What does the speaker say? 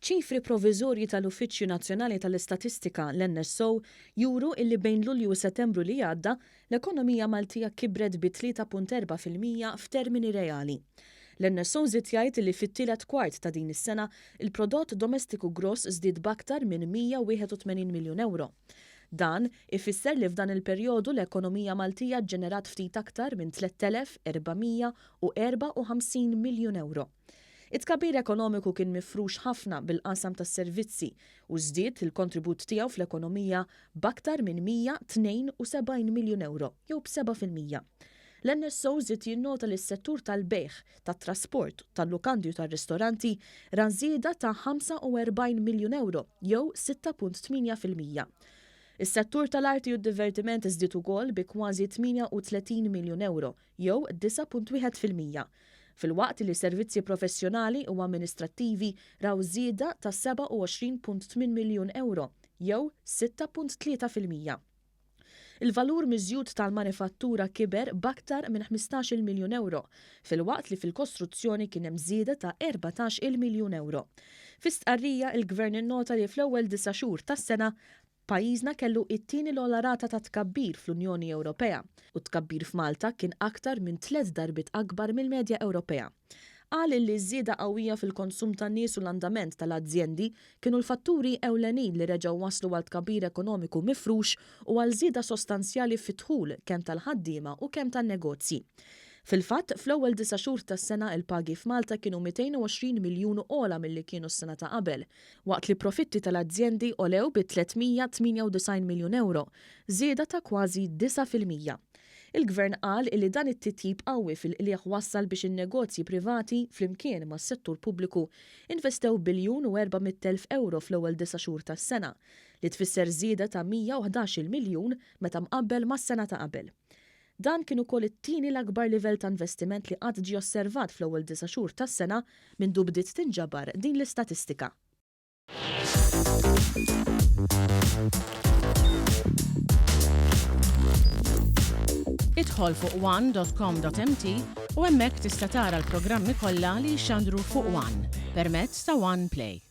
Iċ-ċifri proviżorji tal-Uffiċċju Nazzjonali tal-Istatistika l-NSO juru illi bejn Lulju u Settembru li għadda l-ekonomija Maltija kibret bi 3.4% f'termini reali. L-NSO żied jgħid li fit-tielet kwart ta' din is-sena il-prodott domestiku gross żdied b'aktar minn 181 miljun euro. Dan ifisser li f'dan il-perjodu l-ekonomija Maltija ġenerat ftit aktar minn 3,454 miljun euro. It-tkabbir ekonomiku kien mifrux ħafna bil-qasam tas-servizzi u żdied il-kontribut tiegħu fl-ekonomija b'aktar minn 172 miljun euro, jew b'7%. L-NSO żied jinnota li s-settur tal-bejħ, tat-trasport, tal-lukandi u tar-ristoranti ran żieda ta' 45 miljun euro, jew 6.8%. Is-settur tal-arti u d-divertiment żdied ukoll bi kważi 38 miljun euro, jew 9.1%. Fil-waqt li servizzi professjonali u amministrattivi raw żieda ta' 27.8 miljun euro, jew 6.3%. Il-valur miżjud tal-manifattura kiber b'aktar minn 15 miljun euro, fil-waqt li fil-kostruzzjoni kien hemm żieda ta' 14 miljun euro. Fi-stqarrija il-Gvern innota li fl-ewwel 9 xhur tas-sena pajjiżna kellu it-tieni l-ogħla rata ta' tkabbir fl-Unjoni Ewropea u tkabbir f'Malta kien aktar minn 3 darbit akbar mill-medja Ewropea. Qal li żieda qawwija fil-konsum tan-nies u l-andament tal-azzjendi kienu l-fatturi ewlenin li reġgħu waslu għal tkabbir ekonomiku mifrux u għal żieda sostanzjali fit-dħul kemm tal-ħaddiema u kemm tan-negozji. Fil-fatt, fl-ewwel 9 xhur tas-sena il-pagi f'Malta kienu 220 miljun ogħla milli kienu s-sena ta' qabel, waqt li profitti tal-azzjendi olew bi 398 miljun euro, żieda ta' kważi 9%. Il-Gvern qal li dan it-titjib qawwi fil-qlieħ wassal biex in-negozji privati flimkien mas-settur pubbliku investew biljun u 400,000 euro fl-ewwel 9 xhur tas-sena, li tfisser żieda ta' 111 miljun meta mqabbel mas-sena ta' qabel. Dan kien ukoll it-tieni l-akbar livell ta' investiment li qatt ġie osservat fl-ewwel 9 xhur tas-sena mindu bdiet tinġabar din l-istatistika. Idħol fuq one.com.mt u hemmhekk tista' tara l-programmi kollha li jxandru fuq One permezz ta' One Play.